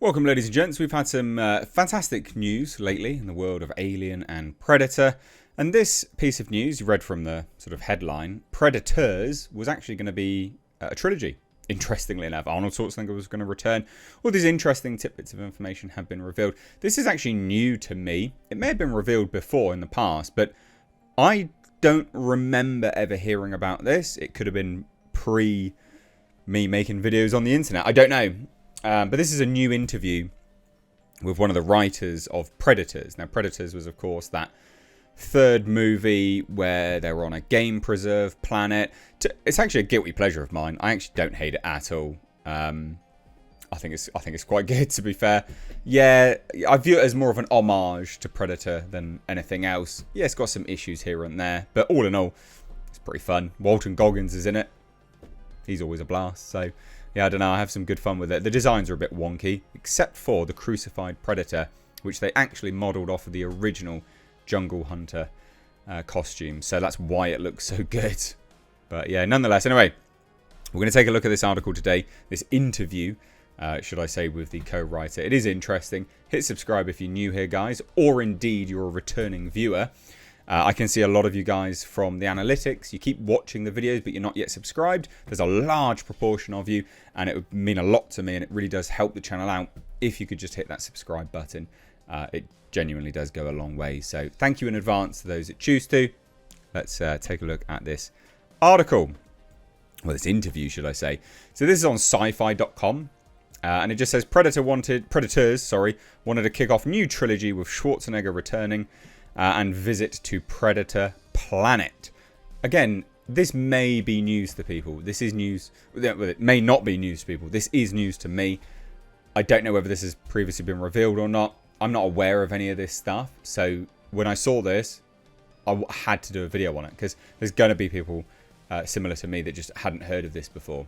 Welcome, ladies and gents. We've had some fantastic news lately in the world of Alien and Predator. And this piece of news, you read from the sort of headline, Predators was actually going to be a trilogy. Interestingly enough, Arnold Schwarzenegger was going to return. All these interesting tidbits of information have been revealed. This is actually new to me. It may have been revealed before in the past, but I don't remember ever hearing about this. It could have been pre me making videos on the internet. I don't know. But this is a new interview with one of the writers of Predators. Now, Predators was, of course, that third movie where they were on a game preserve planet. It's actually a guilty pleasure of mine. I actually don't hate it at all. I think it's quite good, to be fair. Yeah, I view it as more of an homage to Predator than anything else. Yeah, it's got some issues here and there, but all in all, it's pretty fun. Walton Goggins is in it. He's always a blast, so yeah, I don't know, I have some good fun with it. The designs are a bit wonky, except for the crucified Predator, which they actually modelled off of the original Jungle Hunter costume. So that's why it looks so good. But yeah, nonetheless, anyway, we're going to take a look at this article today, this interview, should I say, with the co-writer. It is interesting. Hit subscribe if you're new here, guys, or indeed you're a returning viewer. I can see a lot of you guys from the analytics. You keep watching the videos, but you're not yet subscribed. There's a large proportion of you, and it would mean a lot to me, and it really does help the channel out if you could just hit that subscribe button. It genuinely does go a long way. So thank you in advance to those that choose to. Let's take a look at this article. Well, this interview, should I say. So this is on sci-fi.com. And it just says Predators wanted to kick off new trilogy with Schwarzenegger returning. And visit to Predator Planet. Again, this may be news to people. This is news. It may not be news to people. This is news to me. I don't know whether this has previously been revealed or not. I'm not aware of any of this stuff. So when I saw this, I had to do a video on it. Because there's going to be people similar to me that just hadn't heard of this before.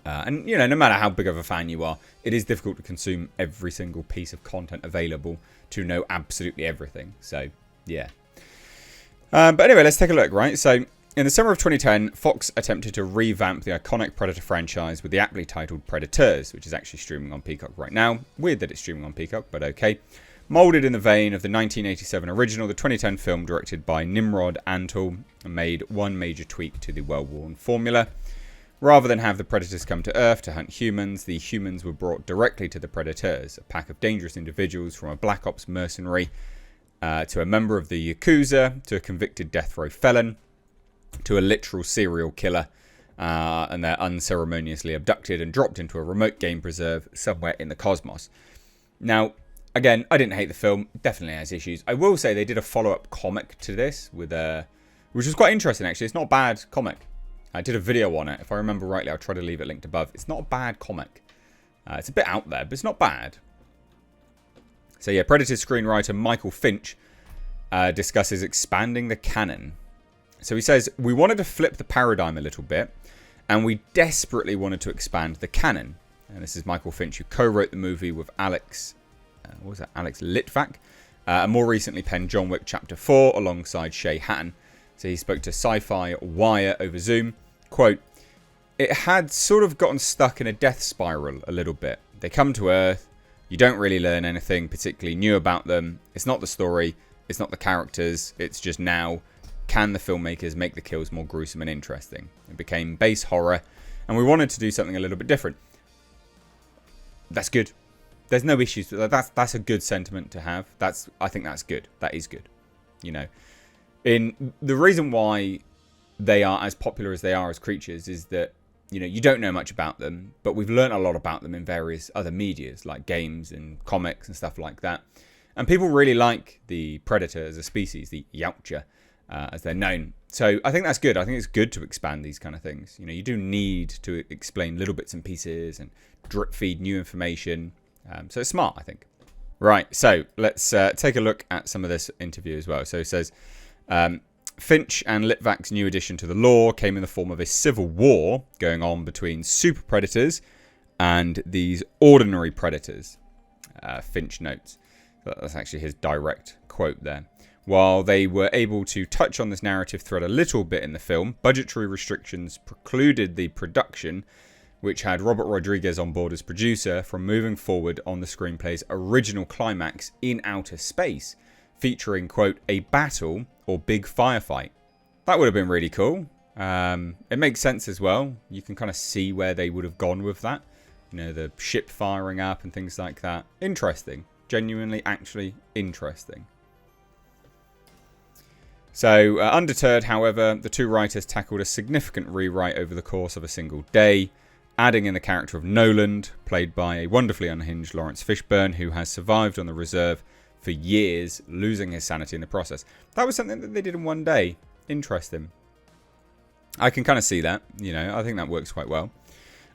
And, you know, no matter how big of a fan you are, it is difficult to consume every single piece of content available to know absolutely everything. So, yeah. But anyway, let's take a look, right? So, in the summer of 2010, Fox attempted to revamp the iconic Predator franchise with the aptly titled Predators, which is actually streaming on Peacock right now. Weird that it's streaming on Peacock, but okay. Moulded in the vein of the 1987 original, the 2010 film, directed by Nimrod Antal, made one major tweak to the well-worn formula. Rather than have the Predators come to Earth to hunt humans, the humans were brought directly to the Predators, a pack of dangerous individuals from a Black Ops mercenary to a member of the Yakuza, to a convicted death row felon, to a literal serial killer, and they're unceremoniously abducted and dropped into a remote game preserve somewhere in the cosmos. Now, again, I didn't hate the film, definitely has issues. I will say they did a follow-up comic to this, with which was quite interesting actually. It's not a bad comic. I did a video on it. If I remember rightly, I'll try to leave it linked above. It's not a bad comic. It's a bit out there, but it's not bad. So yeah, Predator screenwriter Michael Finch discusses expanding the canon. So he says, we wanted to flip the paradigm a little bit, and we desperately wanted to expand the canon. And this is Michael Finch, who co-wrote the movie with Alex Litvak, and more recently penned John Wick Chapter 4 alongside Shay Hatton. So he spoke to Sci-Fi Wire over Zoom. Quote, it had sort of gotten stuck in a death spiral a little bit. They come to Earth. You don't really learn anything particularly new about them. It's not the story. It's not the characters. It's just now, can the filmmakers make the kills more gruesome and interesting? It became base horror. And we wanted to do something a little bit different. That's good. There's no issues with that. That's a good sentiment to have. I think that's good. That is good. You know. In the reason why they are as popular as they are as creatures is that, you know, you don't know much about them, but we've learned a lot about them in various other medias like games and comics and stuff like that. And people really like the Predator as a species, the Yautja, as they're known. So I think that's good. I think it's good to expand these kind of things. You know, you do need to explain little bits and pieces and drip feed new information. So it's smart, I think. Right, so let's take a look at some of this interview as well. So it says, Finch and Litvak's new addition to the lore came in the form of a civil war going on between super predators and these ordinary predators, Finch notes. That's actually his direct quote there. While they were able to touch on this narrative thread a little bit in the film, budgetary restrictions precluded the production which had Robert Rodriguez on board as producer, from moving forward on the screenplay's original climax in outer space, featuring, quote, a battle or big firefight. That would have been really cool. It makes sense as well. You can kind of see where they would have gone with that. You know, the ship firing up and things like that. Interesting. Genuinely, actually interesting. So, undeterred, however, the two writers tackled a significant rewrite over the course of a single day, adding in the character of Noland, played by a wonderfully unhinged Lawrence Fishburne, who has survived on the reserve for years, losing his sanity in the process. That was something that they did in one day. Interesting. I can kind of see that. You know, I think that works quite well.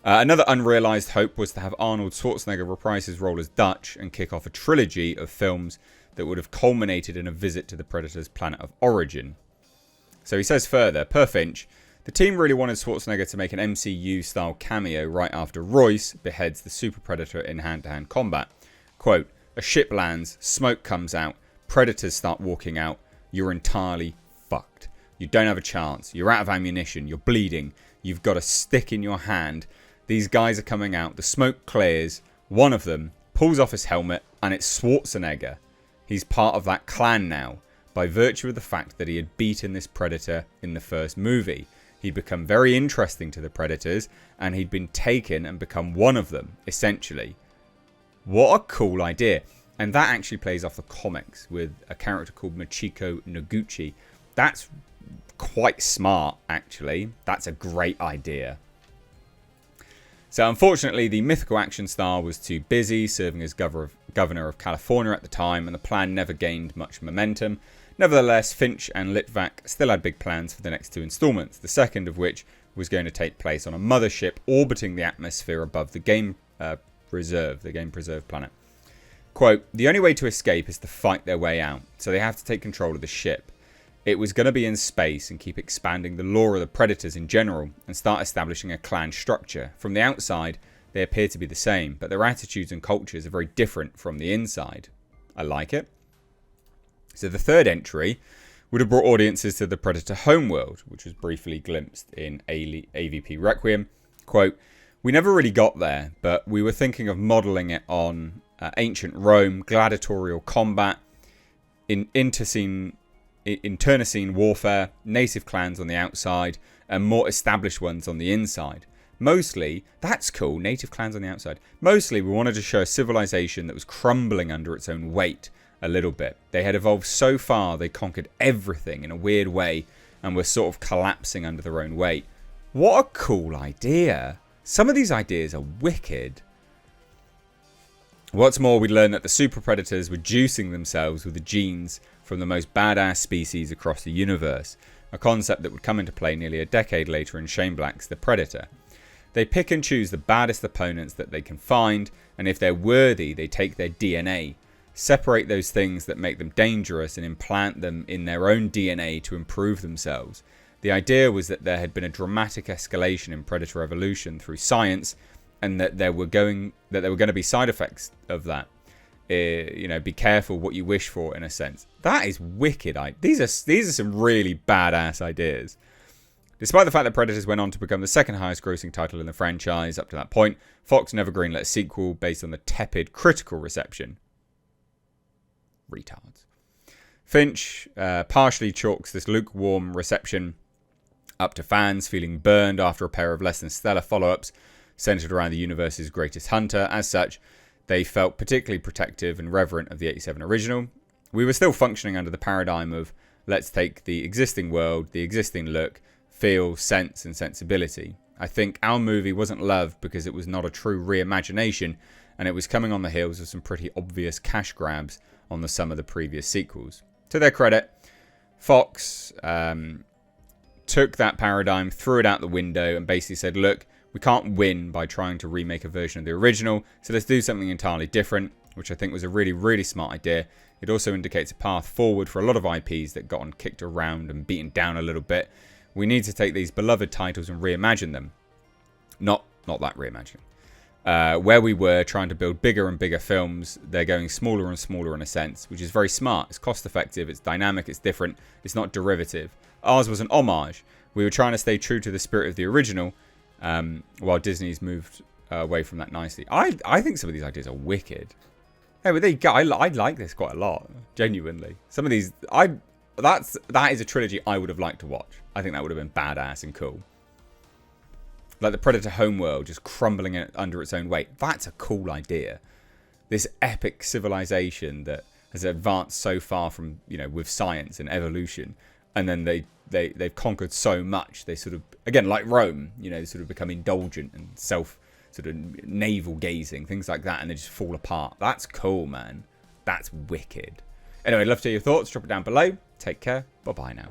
Another unrealised hope was to have Arnold Schwarzenegger reprise his role as Dutch and kick off a trilogy of films that would have culminated in a visit to the Predator's planet of origin. So he says further, per Finch, the team really wanted Schwarzenegger to make an MCU-style cameo right after Royce beheads the Super Predator in hand-to-hand combat. Quote, a ship lands, smoke comes out, Predators start walking out, you're entirely fucked. You don't have a chance, you're out of ammunition, you're bleeding, you've got a stick in your hand. These guys are coming out, the smoke clears, one of them pulls off his helmet, and it's Schwarzenegger. He's part of that clan now, by virtue of the fact that he had beaten this Predator in the first movie. He'd become very interesting to the Predators, and he'd been taken and become one of them, essentially. What a cool idea. And that actually plays off the comics with a character called Machiko Noguchi. That's quite smart, actually. That's a great idea. So unfortunately, the mythical action star was too busy serving as governor of California at the time, and the plan never gained much momentum. Nevertheless, Finch and Litvak still had big plans for the next two installments, the second of which was going to take place on a mothership orbiting the atmosphere above the game preserve planet. Quote, the only way to escape is to fight their way out, so they have to take control of the ship. It was going to be in space and keep expanding the lore of the Predators in general and start establishing a clan structure. From the outside, they appear to be the same, but their attitudes and cultures are very different from the inside. I like it. So the third entry would have brought audiences to the Predator Homeworld, which was briefly glimpsed in AVP Requiem. Quote, we never really got there, but we were thinking of modelling it on ancient Rome, gladiatorial combat, internecine warfare, native clans on the outside, and more established ones on the inside. Mostly, that's cool, native clans on the outside. Mostly, we wanted to show a civilization that was crumbling under its own weight a little bit. They had evolved so far, they conquered everything in a weird way, and were sort of collapsing under their own weight. What a cool idea. Some of these ideas are wicked. What's more, we learned that the super predators were juicing themselves with the genes from the most badass species across the universe, a concept that would come into play nearly a decade later in Shane Black's The Predator. They pick and choose the baddest opponents that they can find, and if they're worthy, they take their DNA, separate those things that make them dangerous and implant them in their own DNA to improve themselves. The idea was that there had been a dramatic escalation in predator evolution through science, and that there were going to be side effects of that. Be careful what you wish for, in a sense. That is wicked. These are some really badass ideas. Despite the fact that Predators went on to become the second highest grossing title in the franchise up to that point, Fox never greenlit a sequel based on the tepid critical reception. Retards. Finch partially chalks this lukewarm reception up to fans feeling burned after a pair of less than stellar follow-ups centered around the universe's greatest hunter. As such, they felt particularly protective and reverent of the 87 original. We were still functioning under the paradigm of let's take the existing world, the existing look, feel, sense, and sensibility. I think our movie wasn't loved because it was not a true reimagination, and it was coming on the heels of some pretty obvious cash grabs on some of the previous sequels. To their credit, Fox took that paradigm, threw it out the window, and basically said, look, we can't win by trying to remake a version of the original, so let's do something entirely different, which I think was a really, really smart idea. It also indicates a path forward for a lot of IPs that got kicked around and beaten down a little bit. We need to take these beloved titles and reimagine them. Not that reimagining. Where we were trying to build bigger and bigger films, they're going smaller and smaller in a sense, which is very smart. It's cost effective, it's dynamic, it's different, it's not derivative. Ours was an homage. We were trying to stay true to the spirit of the original, while Disney's moved away from that nicely. I think some of these ideas are wicked. Hey, but there you go. I like this quite a lot, genuinely. Some of these, that is a trilogy I would have liked to watch. I think that would have been badass and cool. Like the Predator Homeworld just crumbling it under its own weight. That's a cool idea. This epic civilization that has advanced so far from, with science and evolution, and then they've conquered so much. They sort of, again, like Rome, they sort of become indulgent and sort of navel gazing, things like that, and they just fall apart. That's cool, man. That's wicked. Anyway, I'd love to hear your thoughts. Drop it down below. Take care. Bye-bye now.